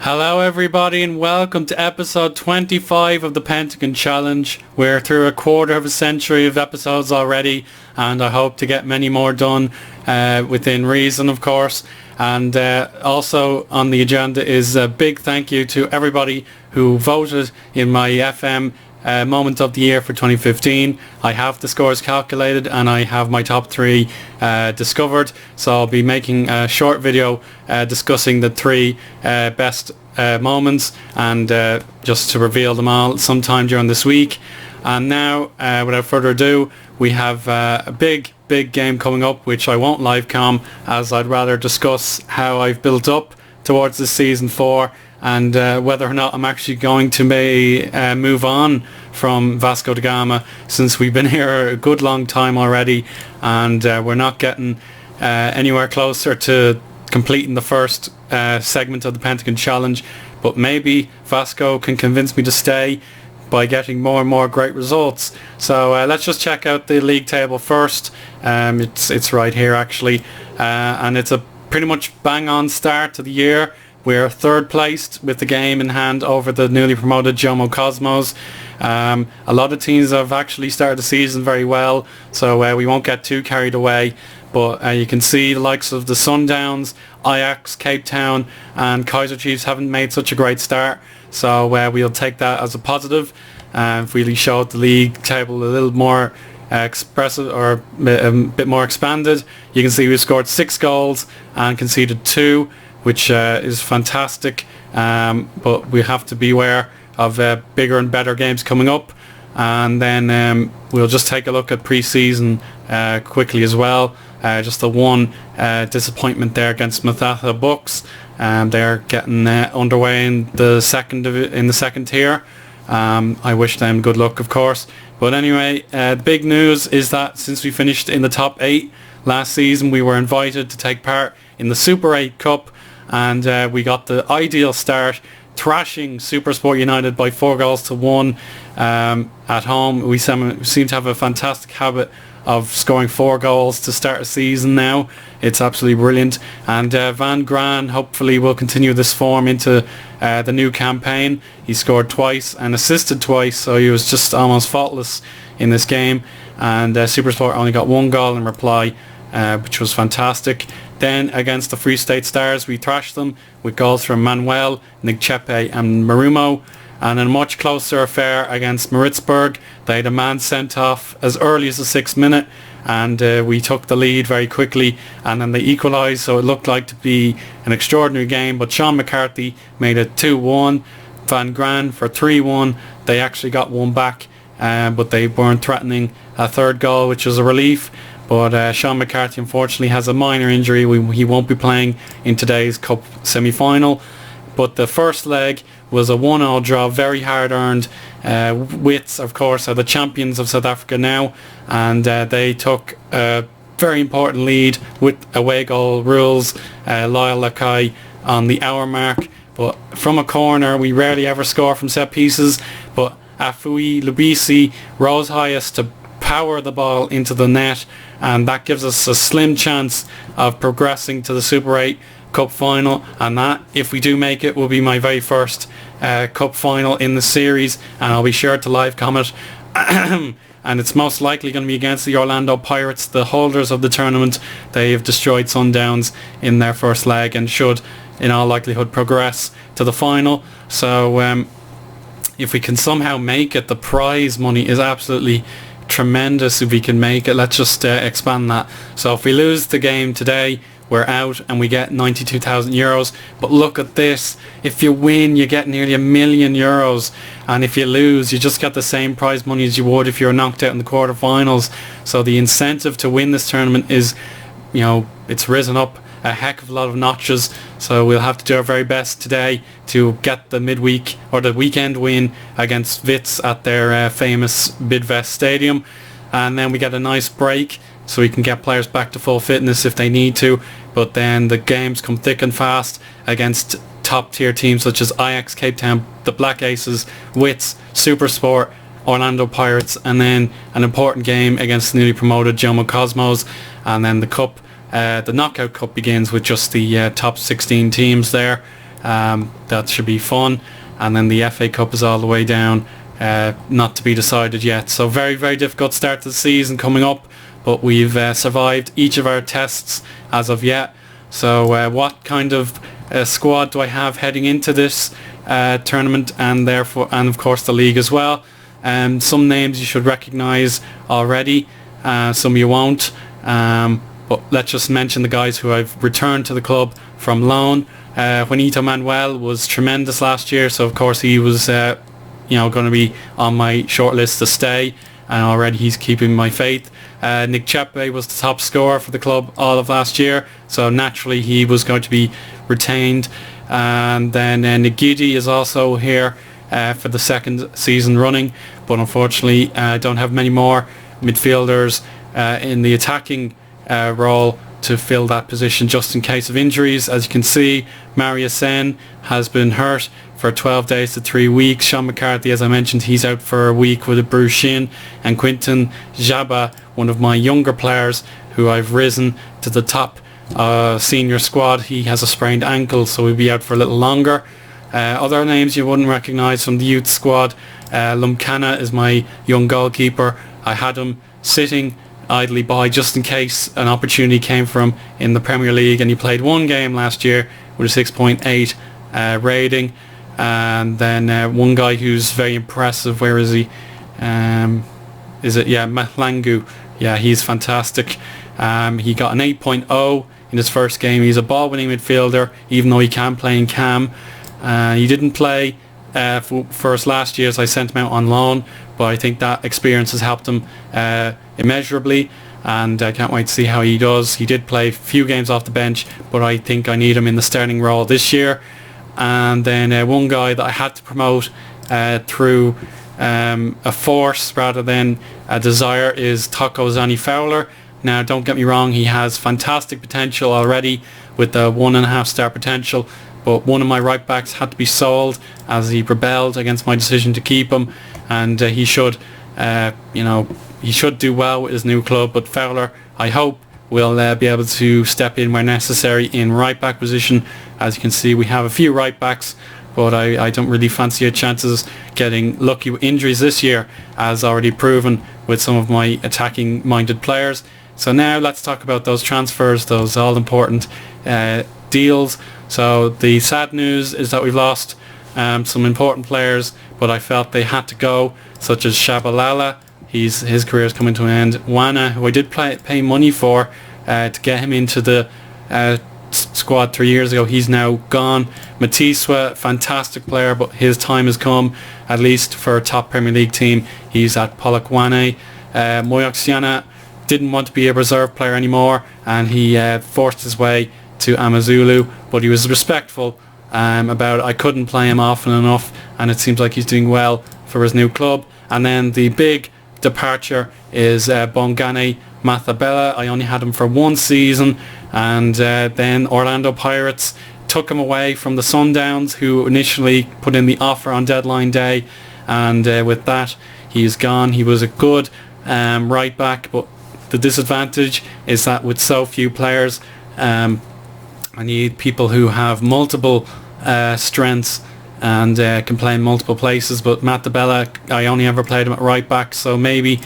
Hello everybody and welcome to episode 25 of the Pentagon Challenge. We're through a quarter of a century of episodes already and I hope to get many more done within reason, of course. And also on the agenda is a big thank you to everybody who voted in my FM moment of the year for 2015. I have the scores calculated and I have my top three discovered, so I'll be making a short video discussing the three best moments and just to reveal them all sometime during this week. And now without further ado, we have a big game coming up which I won't live com, as I'd rather discuss how I've built up towards this season 4 and whether or not I'm actually going to move on from Vasco to Gama, since we've been here a good long time already and we're not getting anywhere closer to completing the first segment of the Pentagon Challenge. But maybe Vasco can convince me to stay by getting more and more great results. So let's just check out the league table first. It's right here actually, and it's a pretty much bang on start to the year. We're third placed with the game in hand over the newly promoted Gama Cosmos. A lot of teams have actually started the season very well, so we won't get too carried away. But you can see the likes of the Sundowns, Ajax, Cape Town and Kaiser Chiefs haven't made such a great start. So we'll take that as a positive. Really showed the league table a little more expressive or a bit more expanded. You can see we scored 6 goals and conceded 2. Which is fantastic, but we have to beware of bigger and better games coming up. And then we'll just take a look at pre-season quickly as well. Just the one disappointment there against Mathatha Bucks. They're getting underway in the second tier. I wish them good luck, of course. But anyway, the big news is that since we finished in the top 8 last season, we were invited to take part in the Super 8 Cup. And we got the ideal start, thrashing Supersport United by 4-1 at home. We seem to have a fantastic habit of scoring 4 goals to start a season now. It's absolutely brilliant. And Van Gran hopefully will continue this form into the new campaign. He scored twice and assisted twice, so he was just almost faultless in this game. And Supersport only got 1 goal in reply, which was fantastic. Then against the Free State Stars, we thrashed them with goals from Manuel, Nigchepe and Marumo. And in a much closer affair against Maritzburg, they had a man sent off as early as the 6th minute, and we took the lead very quickly, and then they equalised, so it looked like to be an extraordinary game. But Sean McCarthy made it 2-1. Van Gran for 3-1. They actually got one back, but they weren't threatening a third goal, which was a relief. But Sean McCarthy unfortunately has a minor injury. He won't be playing in today's Cup semi-final. But the first leg was a 1-1 draw, very hard earned. Wits, of course, are the champions of South Africa now, and they took a very important lead with away goal rules. Lyle Lakai on the hour mark, but from a corner. We rarely ever score from set pieces, but Afui Lubisi rose highest to power the ball into the net, and that gives us a slim chance of progressing to the Super 8 Cup final. And that, if we do make it, will be my very first Cup final in the series, and I'll be sure to live comment. And it's most likely going to be against the Orlando Pirates, the holders of the tournament. They have destroyed Sundowns in their first leg and should in all likelihood progress to the final. So if we can somehow make it, the prize money is absolutely tremendous. If we can make it, let's just expand that. So if we lose the game today, we're out and we get 92,000 euros. But look at this, if you win you get nearly €1 million, and if you lose you just get the same prize money as you would if you're knocked out in the quarterfinals. So the incentive to win this tournament is, you know, it's risen up a heck of a lot of notches. So we'll have to do our very best today to get the midweek or the weekend win against Wits at their famous Bidvest Stadium, and then we get a nice break so we can get players back to full fitness if they need to. But then the games come thick and fast against top tier teams such as Ajax, Cape Town, the Black Aces, Wits, Supersport, Orlando Pirates, and then an important game against the newly promoted Gama Cosmos. And then the cup, the knockout cup, begins with just the top 16 teams there. That should be fun. And then the FA Cup is all the way down, not to be decided yet. So very, very difficult start to the season coming up, but we've survived each of our tests as of yet. So what kind of squad do I have heading into this tournament, and of course the league as well? Some names you should recognise already, some you won't. But let's just mention the guys who I've returned to the club from loan. Juanito Manuel was tremendous last year, so of course he was going to be on my short list to stay, and already he's keeping my faith. Nick Chepe was the top scorer for the club all of last year, so naturally he was going to be retained. And then Nagidi is also here for the second season running, but unfortunately I don't have many more midfielders in the attacking role to fill that position just in case of injuries. As you can see, Marius Sen has been hurt for 12 days to 3 weeks. Sean McCarthy, as I mentioned, he's out for a week with a bruised shin. And Quinton Jaba, one of my younger players who I've risen to the top senior squad, he has a sprained ankle, so he'll be out for a little longer. Other names you wouldn't recognise from the youth squad. Lumkana is my young goalkeeper. I had him sitting idly by just in case an opportunity came for him in the Premier League, and he played one game last year with a 6.8 rating. And then one guy who's very impressive, where is he? Mahlangu. Yeah, he's fantastic. He got an 8.0 in his first game. He's a ball-winning midfielder, even though he can play in cam. He didn't play for us last year, so I sent him out on loan, but I think that experience has helped him immeasurably, and I can't wait to see how he does. He did play a few games off the bench, but I think I need him in the starting role this year. And then one guy that I had to promote through a force rather than a desire is Taco Zani Fowler. Now, don't get me wrong, he has fantastic potential already with the 1.5 star potential, but one of my right backs had to be sold as he rebelled against my decision to keep him, and he should do well with his new club. But Fowler, I hope, will be able to step in where necessary in right back position. As you can see, we have a few right backs, but I don't really fancy our chances getting lucky with injuries this year, as already proven with some of my attacking minded players. So now let's talk about those transfers, those all important deals. So the sad news is that we've lost some important players, but I felt they had to go, such as Shabalala. His career is coming to an end. Wana, who I did pay money for to get him into the squad 3 years ago, he's now gone. Matiswa, fantastic player, but his time has come, at least for a top Premier League team. He's at Polokwane. Moyoxiana didn't want to be a reserve player anymore, and he forced his way to Amazulu, but he was respectful about it. I couldn't play him often enough, and it seems like he's doing well for his new club. And then the big departure is Bongane Mathabella. I only had him for one season, and then Orlando Pirates took him away from the Sundowns, who initially put in the offer on deadline day, and with that he's gone. He was a good right back, but the disadvantage is that with so few players, I need people who have multiple strengths and can play in multiple places. But Mattabella, I only ever played him at right back, so maybe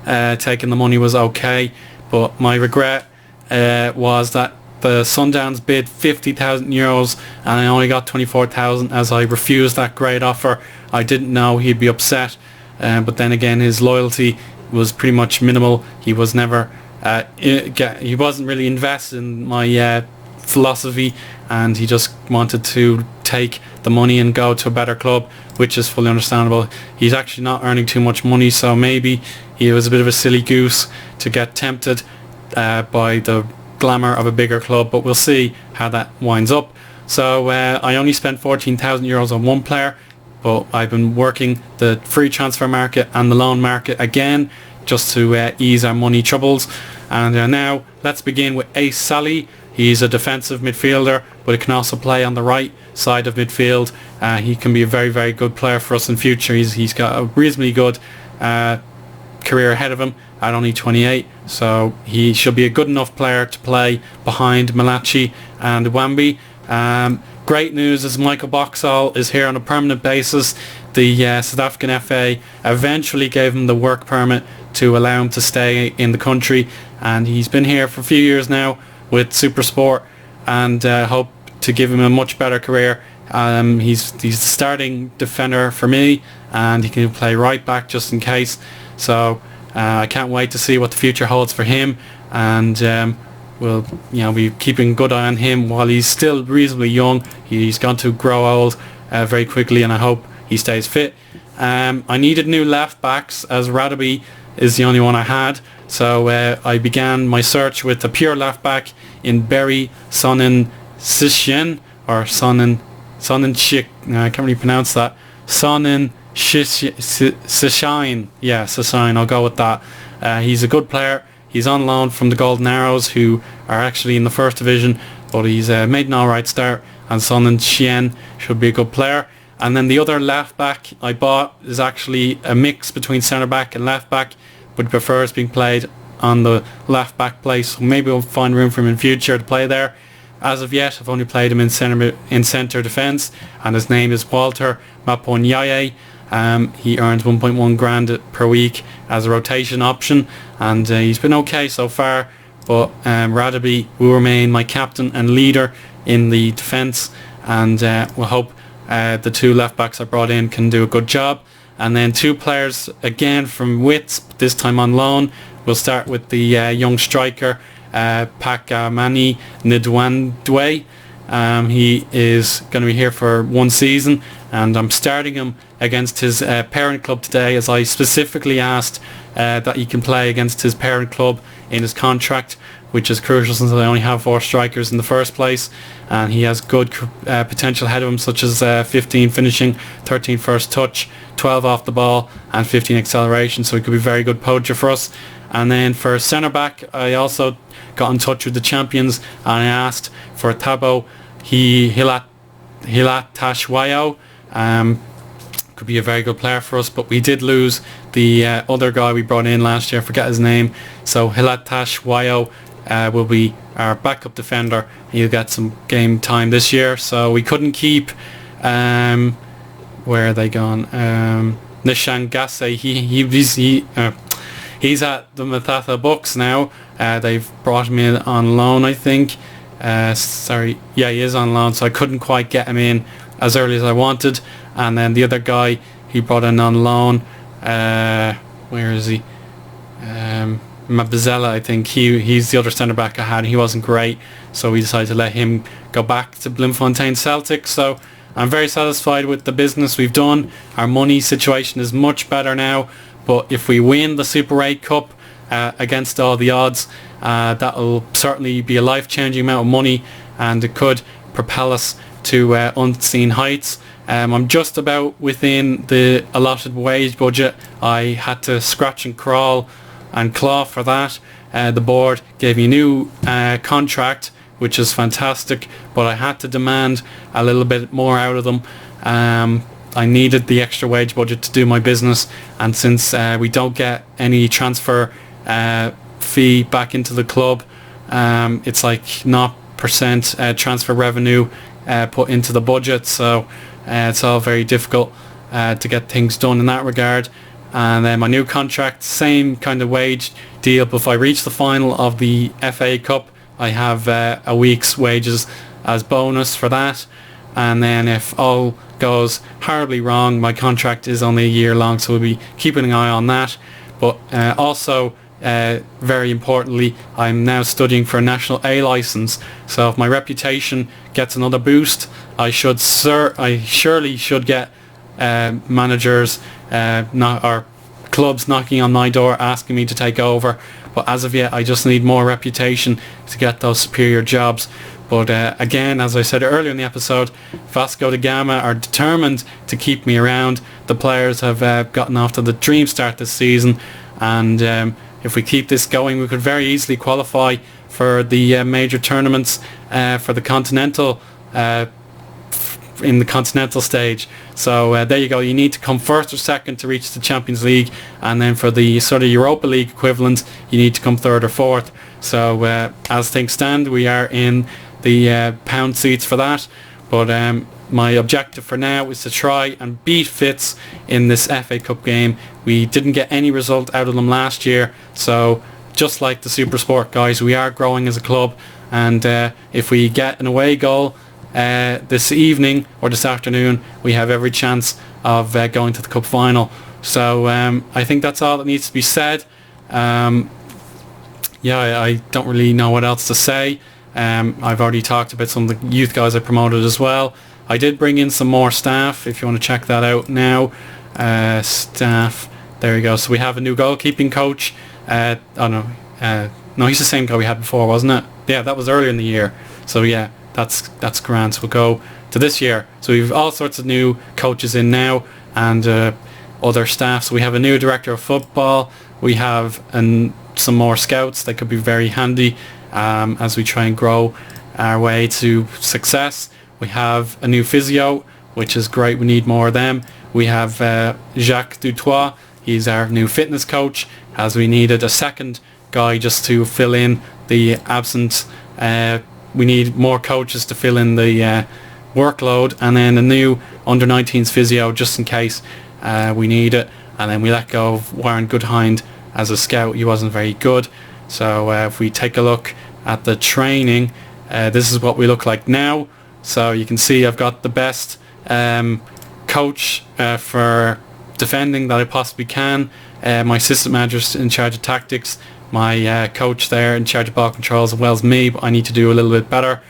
taking the money was okay. But my regret was that the Sundowns bid €50,000 and I only got 24,000, as I refused that great offer. I didn't know he'd be upset, but then again, his loyalty was pretty much minimal. He was never he wasn't really invested in my philosophy, and he just wanted to take the money and go to a better club, which is fully understandable. He's actually not earning too much money, so maybe he was a bit of a silly goose to get tempted by the glamour of a bigger club, but we'll see how that winds up. So I only spent €14,000 on one player, but I've been working the free transfer market and the loan market again, just to ease our money troubles. And now let's begin with Ace Sally. He's a defensive midfielder, but he can also play on the right side of midfield. He can be a very, very good player for us in future. He's got a reasonably good career ahead of him at only 28, so he should be a good enough player to play behind Malachi and Wambi. great news is Michael Boxall is here on a permanent basis. The South African FA eventually gave him the work permit to allow him to stay in the country, and he's been here for a few years now with SuperSport, and hope to give him a much better career. He's the starting defender for me, and he can play right back just in case. So I can't wait to see what the future holds for him, and we'll be keeping a good eye on him while he's still reasonably young. He's going to grow old very quickly, and I hope he stays fit. I needed new left backs, as Radaby is the only one I had, so I began my search with a pure left back in Berry Sonnen Sishen, or Sonnen Shik, I can't really pronounce that. Sonnen Sishine, yeah, Sishine, I'll go with that. He's a good player. He's on loan from the Golden Arrows, who are actually in the first division, but he's made an alright start, and Sonnen Shien should be a good player. And then the other left back I bought is actually a mix between centre back and left back, but prefers being played on the left back place. So maybe we'll find room for him in future to play there. As of yet, I've only played him in centre defence, and his name is Walter Maponyaye. He earns 1.1 grand per week as a rotation option, and he's been okay so far. But Radaby will remain my captain and leader in the defence, and we'll hope the two left backs I brought in can do a good job. And then two players again from Wits, this time on loan. We'll start with the young striker Pakamani Ndwandwe. He is going to be here for one season, and I'm starting him against his parent club today, as I specifically asked that he can play against his parent club in his contract, which is crucial since I only have 4 strikers in the first place, and he has good potential ahead of him, such as 15 finishing, 13 first touch, 12 off the ball, and 15 acceleration, so he could be a very good poacher for us. And then for centre back, I also got in touch with the champions, and I asked for Thabo Hilatashwayo. Could be a very good player for us, but we did lose the other guy we brought in last year, I forget his name. So Hilatashwayo will be our backup defender. He'll get some game time this year, so we couldn't keep where are they gone? Nishangase. He's at the Mathatha Bucks now. They've brought him in on loan, I think. Sorry, yeah, he is on loan, so I couldn't quite get him in as early as I wanted. And then the other guy he brought in on loan, where is he? Mabizella, I think. He's the other centre back I had. He wasn't great, so we decided to let him go back to Bloemfontein Celtic. So I'm very satisfied with the business we've done. Our money situation is much better now, but if we win the Super 8 Cup against all the odds, that'll certainly be a life-changing amount of money, and it could propel us to unseen heights. I'm just about within the allotted wage budget. I had to scratch and crawl and claw for that. The board gave me a new contract, which is fantastic, but I had to demand a little bit more out of them. I needed the extra wage budget to do my business, and since we don't get any transfer fee back into the club, it's like 0% transfer revenue put into the budget, so it's all very difficult to get things done in that regard. And then my new contract, same kind of wage deal, but if I reach the final of the FA Cup, I have a week's wages as bonus for that. And then if all goes horribly wrong, my contract is only a year long, so we'll be keeping an eye on that. But also, very importantly, I'm now studying for a National A licence, so if my reputation gets another boost, I surely should get managers or clubs knocking on my door asking me to take over. But as of yet, I just need more reputation to get those superior jobs. But again, as I said earlier in the episode, Vasco da Gama are determined to keep me around. The players have gotten off to the dream start this season, and if we keep this going, we could very easily qualify for the major tournaments for the continental in the continental stage. So there you go. You need to come first or second to reach the Champions League, and then for the sort of Europa League equivalent, you need to come third or fourth. So as things stand, we are in the pound seats for that. But my objective for now is to try and beat Fitz in this FA Cup game. We didn't get any result out of them last year, so just like the Super Sport guys, we are growing as a club, and if we get an away goal this evening or this afternoon, we have every chance of going to the cup final. So I think that's all that needs to be said. I don't really know what else to say. I've already talked about some of the youth guys I promoted as well. I did bring in some more staff, if you want to check that out now. Staff, there you go. So we have a new goalkeeping coach. No, he's the same guy we had before, wasn't it? Yeah, that was earlier in the year. So yeah, that's grand. So we'll go to this year. So we've all sorts of new coaches in now, and other staff. So we have a new director of football. We have some more scouts that could be very handy as we try and grow our way to success. We have a new physio, which is great. We need more of them. We have Jacques Dutoit. He's our new fitness coach, as we needed a second guy just to fill in the absence. We need more coaches to fill in the workload, and then a new under-19s physio just in case we need it. And then we let go of Warren Goodhind as a scout. He wasn't very good. So if we take a look at the training, this is what we look like now. So you can see I've got the best coach for defending that I possibly can. My assistant manager's in charge of tactics. My coach there in charge of ball controls as well as me, but I need to do a little bit better.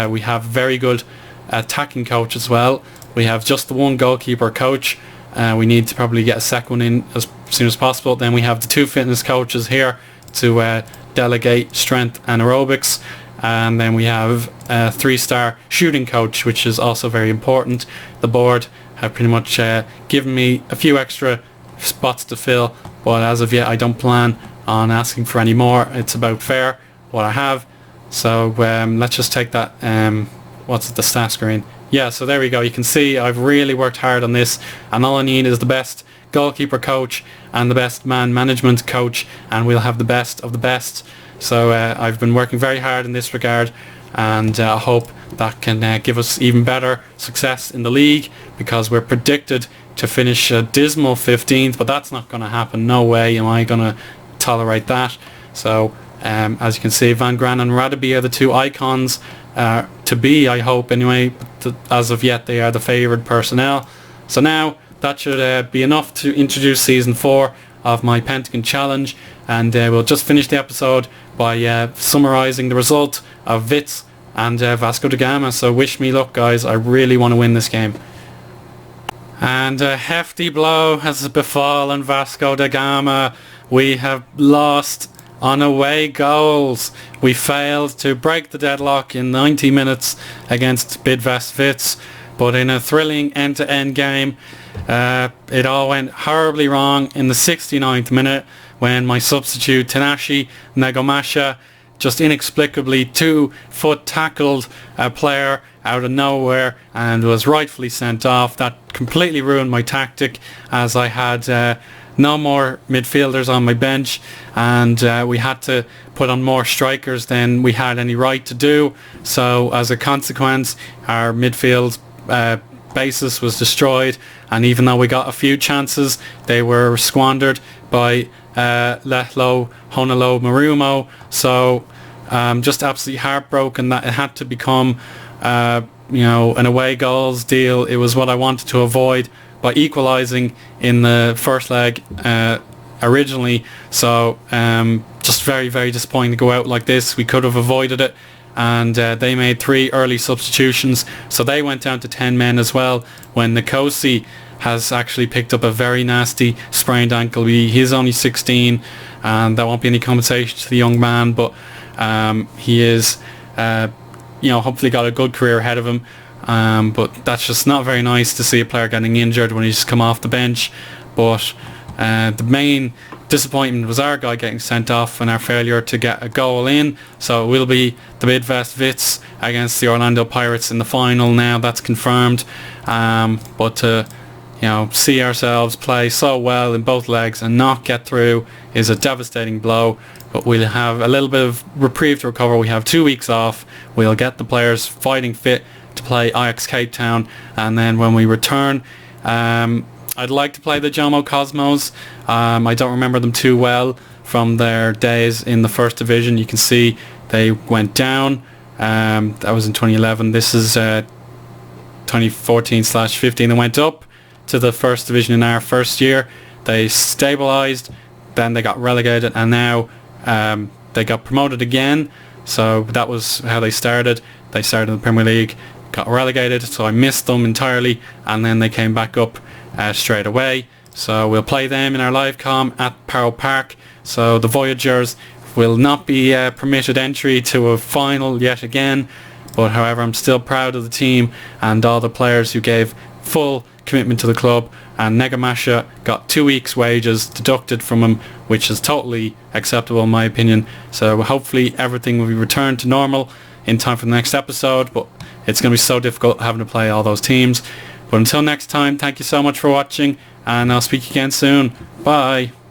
We have very good attacking coach as well. We have just the one goalkeeper coach. We need to probably get a second one in as soon as possible. Then we have the two fitness coaches here to delegate strength and aerobics. And then we have a 3-star shooting coach, which is also very important. The board have pretty much given me a few extra spots to fill, but as of yet I don't plan on asking for any more. It's about fair what I have. So let's just take that, what's it, the stat screen. Yeah, so there we go. You can see I've really worked hard on this, and all I need is the best goalkeeper coach and the best man management coach, and we'll have the best of the best. So I've been working very hard in this regard, and I hope that can give us even better success in the league, because we're predicted to finish a dismal 15th, but that's not going to happen. No way am I going to tolerate that. So as you can see, Van Gran and Radaby are the two icons to be, I hope anyway, but as of yet they are the favoured personnel. So now that should be enough to introduce season 4 of my Pentagon challenge, and we'll just finish the episode by summarising the result of Vitz and Vasco da Gama. So wish me luck, guys. I really want to win this game. And a hefty blow has befallen Vasco da Gama. We have lost on away goals. We failed to break the deadlock in 90 minutes against Bidvest Vitz, but in a thrilling end-to-end game, it all went horribly wrong in the 69th minute when my substitute Tanashi Nagomasha just inexplicably 2-foot tackled a player out of nowhere and was rightfully sent off. That completely ruined my tactic, as I had no more midfielders on my bench, and we had to put on more strikers than we had any right to do. So as a consequence, our midfield basis was destroyed, and even though we got a few chances, they were squandered by Lehlo Honolo Marumo. So just absolutely heartbroken that it had to become an away goals deal. It was what I wanted to avoid by equalising in the first leg originally. So just very, very disappointing to go out like this. We could have avoided it, and they made 3 early substitutions, so they went down to 10 men as well, when Nkosi has actually picked up a very nasty sprained ankle. He's only 16, and there won't be any compensation to the young man, but he is hopefully got a good career ahead of him. But that's just not very nice to see a player getting injured when he's come off the bench. But the main disappointment was our guy getting sent off and our failure to get a goal in. So it will be the Bidvest Vitz against the Orlando Pirates in the final now. That's confirmed. But to see ourselves play so well in both legs and not get through is a devastating blow. But we'll have a little bit of reprieve to recover. We have 2 weeks off. We'll get the players fighting fit to play Ajax Cape Town, and then when we return, I'd like to play the Jomo Cosmos. I don't remember them too well from their days in the first division. You can see they went down. That was in 2011. This is 2014/15. They went up to the first division in our first year. They stabilised, then they got relegated, and now they got promoted again. So that was how they started. They started in the Premier League, got relegated, so I missed them entirely, and then they came back up straight away. So we'll play them in our live comm at Parow Park. So the Voyagers will not be permitted entry to a final yet again, but however, I'm still proud of the team and all the players who gave full commitment to the club, and Negamasha got 2 weeks wages deducted from him, which is totally acceptable in my opinion. So hopefully everything will be returned to normal in time for the next episode, but it's going to be so difficult having to play all those teams. But until next time, thank you so much for watching, and I'll speak again soon. Bye.